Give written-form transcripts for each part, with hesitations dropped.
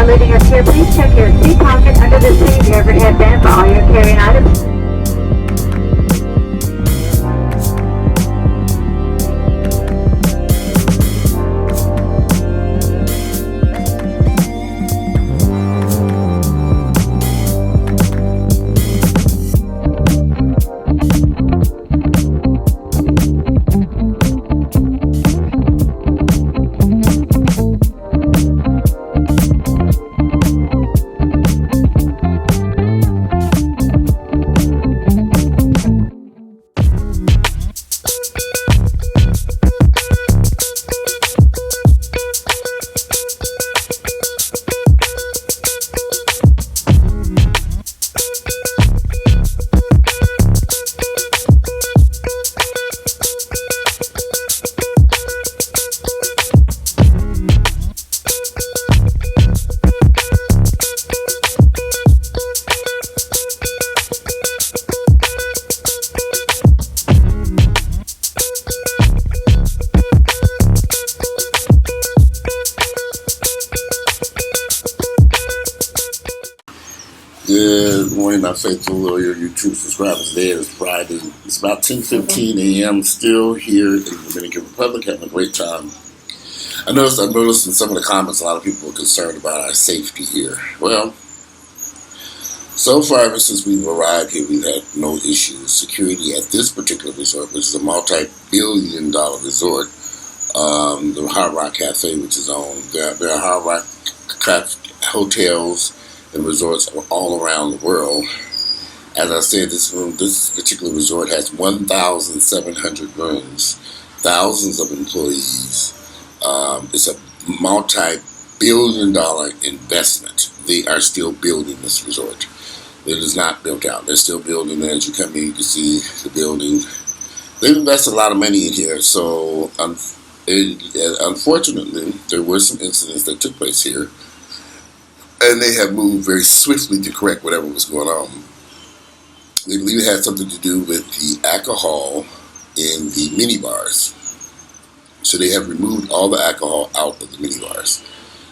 Before leaving us here, please check your seat pocket under the seat, your overhead bin for all your carrying items. Good morning, my faithful loyal YouTube subscribers. Today is Friday. It's about 10:15 a.m. Still here in the Dominican Republic, having a great time. I noticed in some of the comments, a lot of people are concerned about our safety here. Well, so far, ever since we've arrived here, we've had no issues. Security at this particular resort, which is a multi-billion-dollar resort, the Hard Rock Cafe, which is on, there are Hard Rock hotels and resorts all around the world. As I said, this particular resort has 1,700 rooms, thousands of employees. It's a multi-billion-dollar investment. They are still building this resort. It is not built out. They're still building it. As you come in, you can see the building. They've invested a lot of money in here. So, unfortunately, there were some incidents that took place here, and they have moved very swiftly to correct whatever was going on. They believe it had something to do with the alcohol in the minibars. So they have removed all the alcohol out of the minibars.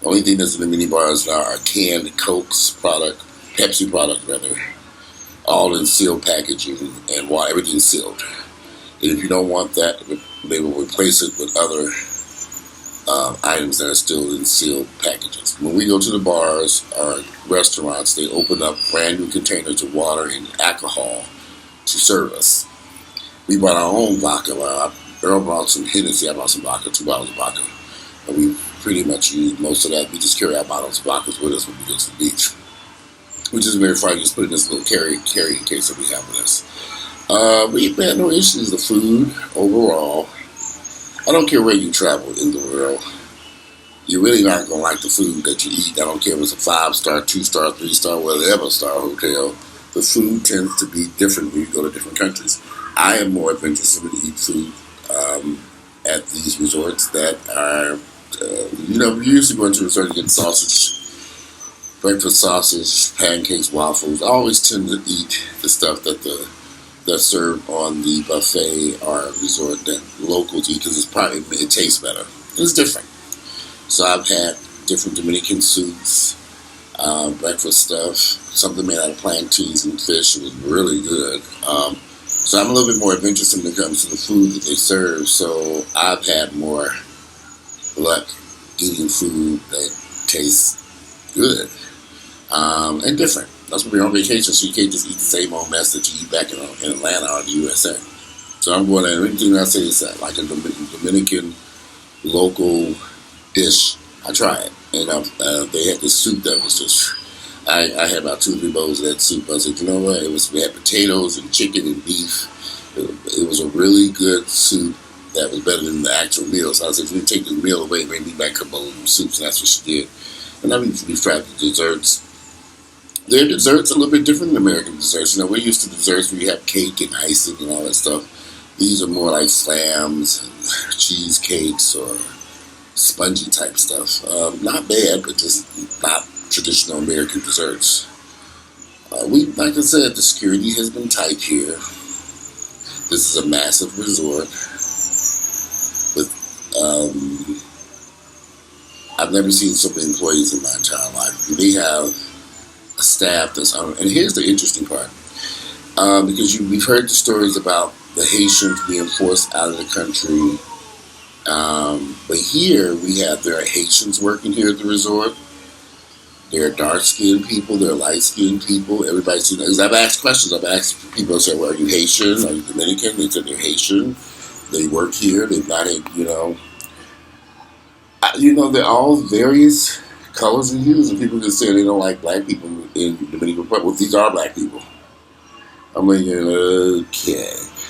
The only thing that's in the minibars now are canned Coke's product, Pepsi product rather, all in sealed packaging, and while everything's sealed. And if you don't want that, they will replace it with other items that are still in sealed packages. When we go to the bars or restaurants, they open up brand new containers of water and alcohol to serve us. We brought our own vodka. Earl brought some Hennessy. I brought some vodka, 2 bottles of vodka. And we pretty much use most of that. We just carry our bottles of vodka with us when we go to the beach, which is very fun. Just put in this little carrying case that we have with us. We've had no issues. The food overall, I don't care where you travel in the world, you're really not going to like the food that you eat. I don't care if it's a 5-star, 2-star, 3-star, whatever star hotel. The food tends to be different when you go to different countries. I am more adventurous to eat food at these resorts that are, we used to go into a resort to get sausage, breakfast sausage, pancakes, waffles. I always tend to eat the stuff that's served on the buffet or resort that locals eat because it tastes better. It's different. So I've had different Dominican soups, breakfast stuff, something made out of plantains and fish. It was really good. So I'm a little bit more adventurous when it comes to the food that they serve. So I've had more luck eating food that tastes good and different. That's when we're on vacation, so you can't just eat the same old mess that you eat back in Atlanta or the USA. So I'm going to, anything I say is like a Dominican local dish. I tried, and they had this soup that was just, I had about 2 or 3 bowls of that soup. I said, you know what, we had potatoes and chicken and beef. It was a really good soup that was better than the actual meal. So I said, if you take the meal away, bring me back a couple of soups, and that's what she did. And then we tried the desserts. Their desserts are a little bit different than American desserts. We're used to desserts where you have cake and icing and all that stuff. These are more like slams and cheesecakes or spongy type stuff. Not bad, but just not traditional American desserts. Like I said, the security has been tight here. This is a massive resort with I've never seen so many employees in my entire life. They have a staff that's and here's the interesting part, because we've heard the stories about the Haitians being forced out of the country, but here there are Haitians working here at the resort. There are dark-skinned people, there are light-skinned people. Everybody's, as I've asked questions, I've asked people, say, well, are you Haitian? Are you Dominican? They said they're Haitian. They work here. They've not, they're all various colors and hues, and people just say they don't like black people in Dominican Republic. Well, these are black people. I'm like, okay.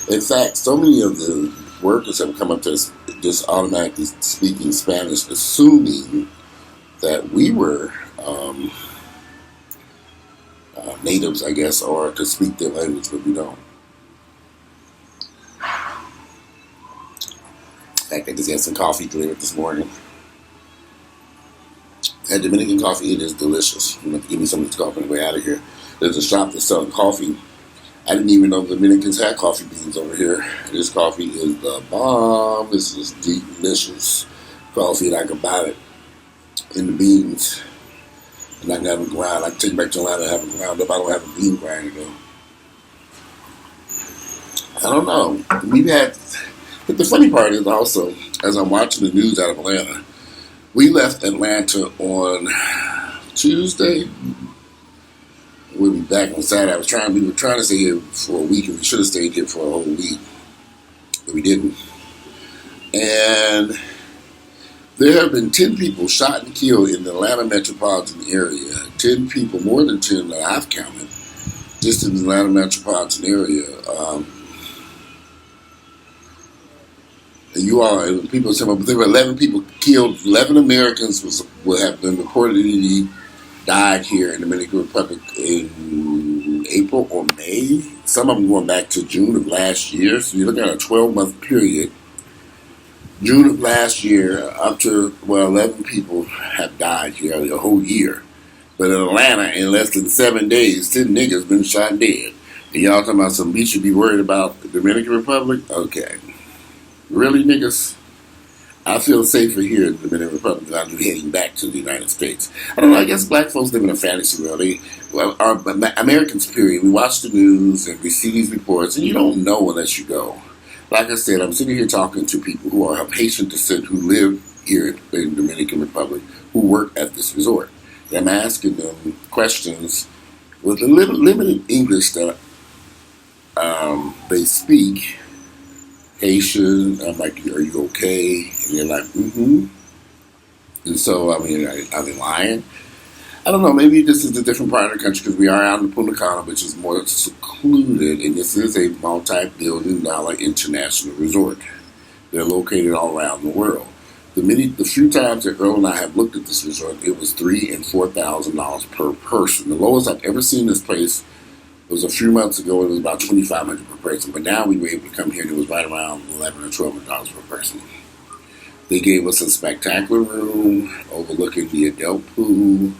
In fact, so many of the workers have come up to us just automatically speaking Spanish, assuming that we were natives, I guess, or to speak their language, but we don't. In fact, I just had some coffee delivered this morning. Had Dominican coffee. It is delicious. You have to give me some of this coffee on the way out of here. There's a shop that's selling coffee. I didn't even know the Dominicans had coffee beans over here. This coffee is the bomb. This is delicious coffee, and I can buy it in the beans. And I can have it ground. I can take it back to Atlanta and have it ground up. I don't have a bean grinder though. I don't know. But the funny part is also, as I'm watching the news out of Atlanta, we left Atlanta on Tuesday. We'll be back on Saturday. We were trying to stay here for a week, and we should have stayed here for a whole week, but we didn't. And there have been 10 people shot and killed in the Atlanta metropolitan area. 10 people, more than 10 that I've counted, just in the Atlanta metropolitan area. People say, well, there were 11 people killed. 11 Americans will have been reportedly died here in the Dominican Republic in April or May. Some of them going back to June of last year. So you're looking at a 12-month period. June of last year, up to, 11 people have died here the whole year. But in Atlanta, in less than 7 days, 10 niggas been shot dead. And y'all talking about we should be worried about the Dominican Republic? Okay. Really, niggas? I feel safer here in the Dominican Republic than I do heading back to the United States. I don't know, I guess black folks live in a fantasy world. Americans, period. We watch the news and we see these reports, and you don't know unless you go. Like I said, I'm sitting here talking to people who are of Haitian descent who live here in the Dominican Republic, who work at this resort. And I'm asking them questions with the limited English that they speak. Haitian, I'm like, are you okay? And they're like, mm-hmm. And so, are they lying? I don't know, maybe this is a different part of the country because we are out in Punta Cana, which is more secluded, and this is a multi-billion-dollar international resort. They're located all around the world. The few times that Earl and I have looked at this resort, it was $3,000 and $4,000 per person. The lowest I've ever seen this place was a few months ago. It was about $2,500 per person, but now we were able to come here and it was right around $1,100 or $1,200 per person. They gave us a spectacular room overlooking the adult pool.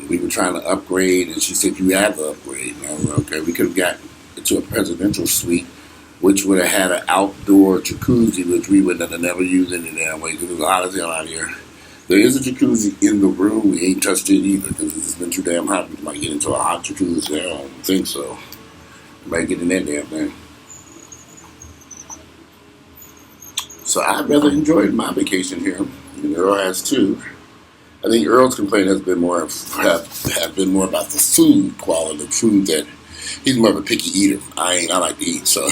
We were trying to upgrade, and she said, "You have to upgrade." And I was like, okay, we could have gotten to a presidential suite, which would have had an outdoor jacuzzi, which we would have never used any damn way because there's a lot of hell out here. There is a jacuzzi in the room. We ain't touched it either because it's been too damn hot. We might get into a hot jacuzzi. I don't think so. We might get in that damn thing. So I've rather enjoyed my vacation here. And Earl has too. I think Earl's complaint has been more have been more about the food quality, the food that he's more of a picky eater. I like to eat, so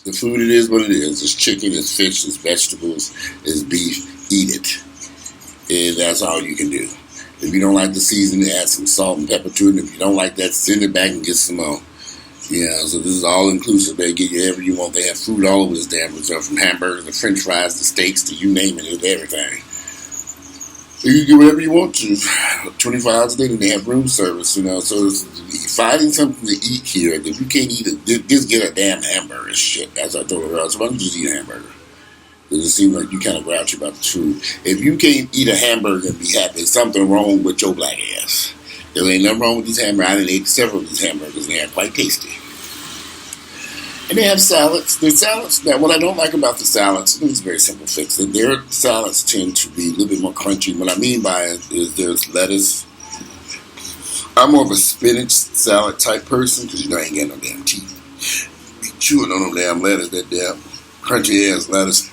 the food, it is what it is. It's chicken, it's fish, it's vegetables, it's beef. Eat it. And that's all you can do. If you don't like the seasoning, add some salt and pepper to it. And if you don't like that, send it back and get some more. So this is all inclusive. They get you whatever you want. They have food all over this damn resort, from hamburgers to french fries to steaks to you name it. It's everything. You can get whatever you want to. 24 hours a day, and they have room service, So it's finding something to eat here. If you can't eat it, just get a damn hamburger. Shit, as I told her, so why don't you just eat a hamburger? Because it seems like you kind of grouchy about the food. If you can't eat a hamburger and be happy, there's something wrong with your black ass. There ain't nothing wrong with these hamburgers. I done ate several of these hamburgers, and they are quite tasty. And they have salads. Their salads, now what I don't like about the salads, it's a very simple fix. Their salads tend to be a little bit more crunchy. What I mean by it is there's lettuce. I'm more of a spinach salad type person because I ain't got no damn teeth. Be chewing on them damn lettuce, that damn crunchy ass lettuce.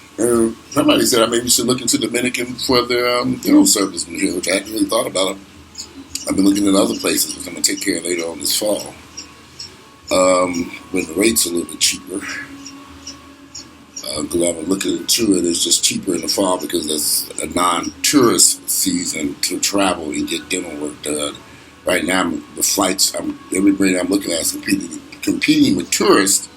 Somebody said I maybe should look into Dominican for their service in here, which I hadn't really thought about. I've been looking at other places, which I'm gonna take care of later on this fall. When the rates are a little bit cheaper. Because I'm looking into it, it's just cheaper in the fall because it's a non-tourist season to travel and get dental work done. Right now, the flights, everybody I'm looking at is competing with tourists,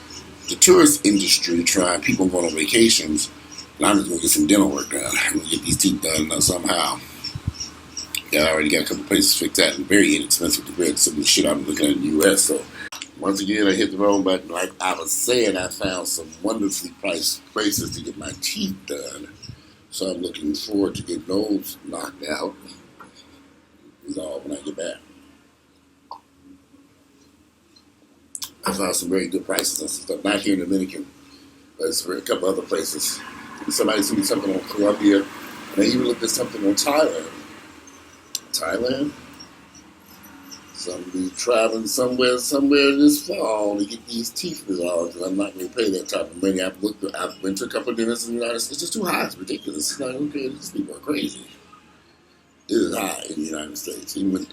the tourist industry, people going on vacations, and I'm just going to get some dental work done. I'm going to get these teeth done somehow. Yeah, I already got a couple places fixed that, and very inexpensive compared to some of the shit I'm looking at in the U.S., so once again, I hit the wrong button. Like I was saying, I found some wonderfully priced places to get my teeth done. So I'm looking forward to getting those knocked out. Is all when I get back. I found some very good prices and stuff. Not here in Dominican, but it's for a couple other places. Somebody sent me something on Colombia, and I even looked at something on Thailand. Thailand? So I'm going to be traveling somewhere this fall to get these teeth resolved because I'm not going to pay that type of money. I've been to a couple of dinners in the United States. It's just too high. It's ridiculous. It's not okay. These people are crazy. It is high in the United States. Even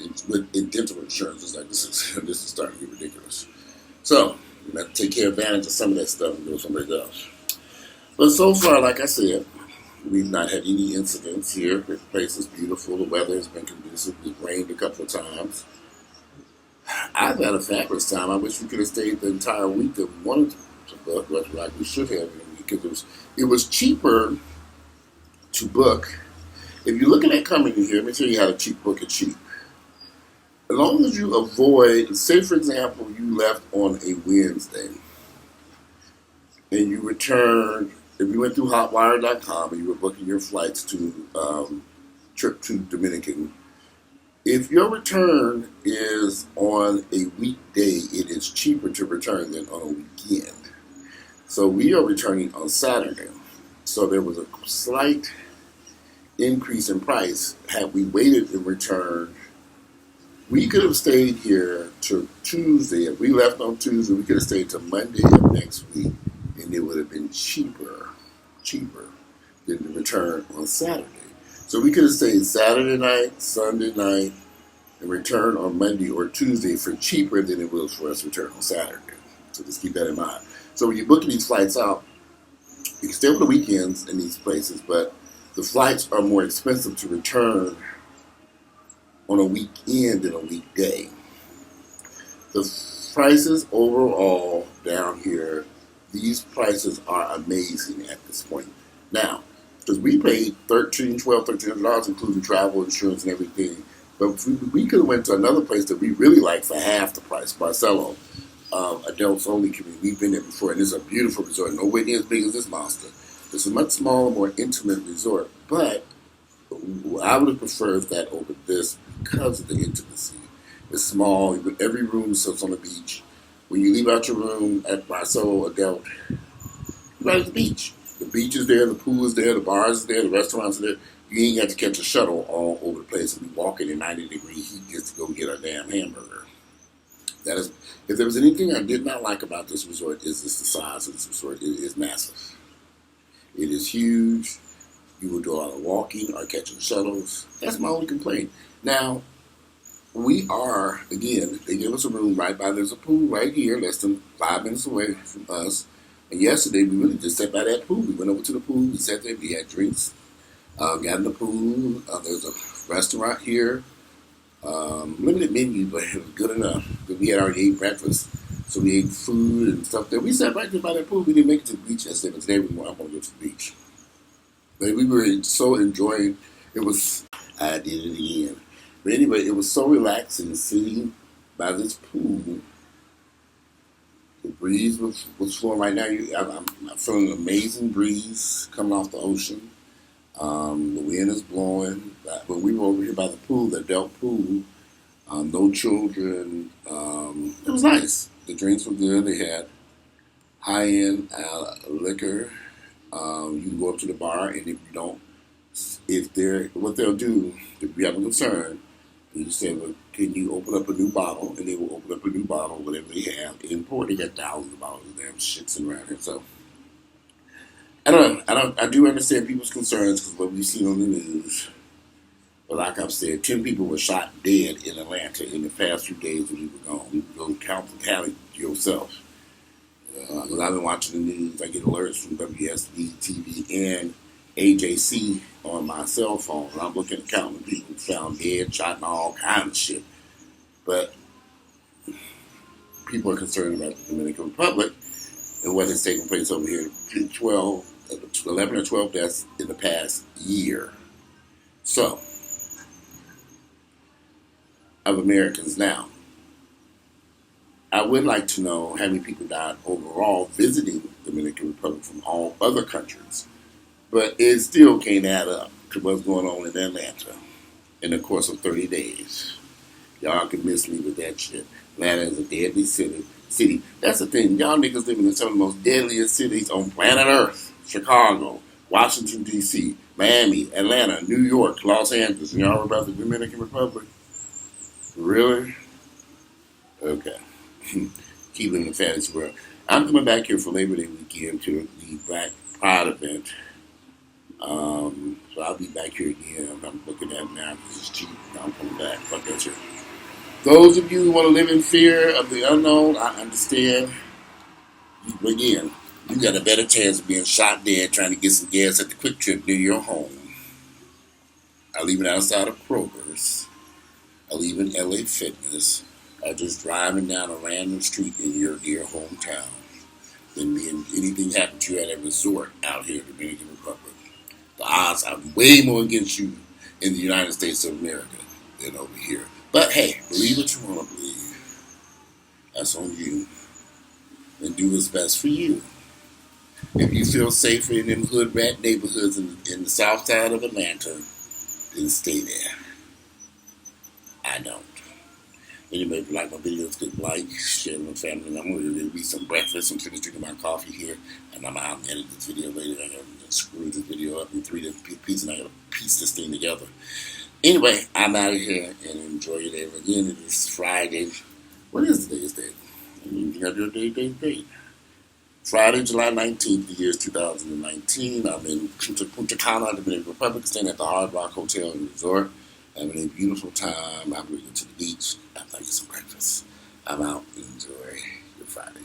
in dental insurance, it's like, this is starting to get ridiculous. So, I'm going to have to take advantage of some of that stuff and go somewhere else. But so far, like I said, we've not had any incidents here. The place is beautiful. The weather has been conducive. It rained a couple of times. I've had a fabulous time. I wish we could have stayed the entire week that we wanted to book, like we should have, because it was cheaper to book. If you're looking at coming in here, let me tell you how to book it cheap. As long as you avoid, say for example, you left on a Wednesday and you returned, if you went through hotwire.com and you were booking your flights to trip to Dominican, if your return is on a weekday, it is cheaper to return than on a weekend. So we are returning on Saturday. So there was a slight increase in price. Had we waited and returned, we could have stayed here to Tuesday. If we left on Tuesday, we could have stayed till Monday of next week, and it would have been cheaper than the return on Saturday. So we could have stayed Saturday night, Sunday night, and return on Monday or Tuesday for cheaper than it was for us to return on Saturday. So just keep that in mind. So when you're booking these flights out, you can stay over the weekends in these places, but the flights are more expensive to return on a weekend than a weekday. The prices overall down here, these prices are amazing at this point. Now, because we paid $1,300, including travel, insurance, and everything. But we could have went to another place that we really like for half the price, Barcelo, adults only community. We've been there before, and it's a beautiful resort, nowhere near as big as this monster. It's a much smaller, more intimate resort, but I would have preferred that over this because of the intimacy. It's small, every room sits on the beach. When you leave out your room at Barcelo Adult, you're right at the beach. The beach is there, the pool is there, the bars is there, the restaurants are there. You ain't got to catch a shuttle all over the place and be walking in 90-degree heat just to go get a damn hamburger. That is, if there was anything I did not like about this resort, is the size of this resort. It is massive. It is huge. You will do a lot of walking or catching shuttles. That's my only complaint. Now, we are, again, they give us a room right by, there's a pool right here, less than 5 minutes away from us. And yesterday, we really just sat by that pool. We went over to the pool, we sat there, we had drinks, got in the pool. There's a restaurant here. Limited menu, but it was good enough. We had already ate breakfast, so we ate food and stuff there. We sat right there by that pool. We didn't make it to the beach yesterday, but today I'm going to go to the beach. But we were so enjoying. It was, I did it again. But anyway, it was so relaxing sitting by this pool. The breeze was flowing right now. I'm feeling an amazing breeze coming off the ocean. The wind is blowing. But we were over here by the pool, the adult pool. No children. It was nice. The drinks were good. They had high-end liquor. You can go up to the bar, and if you don't, what they'll do, if you have a concern, you say, well, can you open up a new bottle? And they will open up a new bottle, whatever they have. Import, they got thousands of bottles of damn shit sitting around here. So, I don't know. I do understand people's concerns because what we've seen on the news. But like I've said, 10 people were shot dead in Atlanta in the past few days when we were gone. You can go count the tally yourself. Because I've been watching the news. I get alerts from WSB TV and AJC on my cell phone. And I'm looking at counting people found dead, shot, and all kinds of shit. But people are concerned about the Dominican Republic and what has taken place over here. 11 or 12 deaths in the past year. So, of Americans now. I would like to know how many people died overall visiting the Dominican Republic from all other countries. But it still can't add up to what's going on in Atlanta in the course of 30 days. Y'all can miss me with that shit. Atlanta is a deadly city. That's the thing. Y'all niggas living in some of the most deadliest cities on planet Earth. Chicago, Washington, D.C., Miami, Atlanta, New York, Los Angeles. And y'all heard about the Dominican Republic? Really? Okay. Keeping the fantasy world. I'm coming back here for Labor Day weekend to the Black Pride event. So I'll be back here again. I'm looking at it now because it's cheap. I'm coming back. Fuck that shit. Those of you who want to live in fear of the unknown, I understand. Again, you got a better chance of being shot dead trying to get some gas at the Quick Trip near your home. I leave it outside of Kroger's. I leave in LA Fitness. Or just driving down a random street in your dear hometown than being anything happen to you at a resort out here in the Dominican Republic. The odds are way more against you in the United States of America than over here. But hey, believe what you want to believe. That's on you. And do what's best for you. If you feel safer in them hood rat neighborhoods in the south side of Atlanta, then stay there. I don't. Anyway, if you like my videos, click like, share with my family. And I'm going to eat some breakfast. I'm finished drinking my coffee here. And I'm out and edit this video later. I'm going to screw this video up in 3 different pieces. And I'm going to piece this thing together. Anyway, I'm out of here. And enjoy your day. Again, it is Friday. What is today's date? You have your date. Friday, July 19th, the year is 2019. I'm in Punta Cana, Dominican Republic, staying at the Hard Rock Hotel and Resort. Having a beautiful time. I'm going to the beach. I'm going to get some breakfast. I'm out. Enjoy your Friday.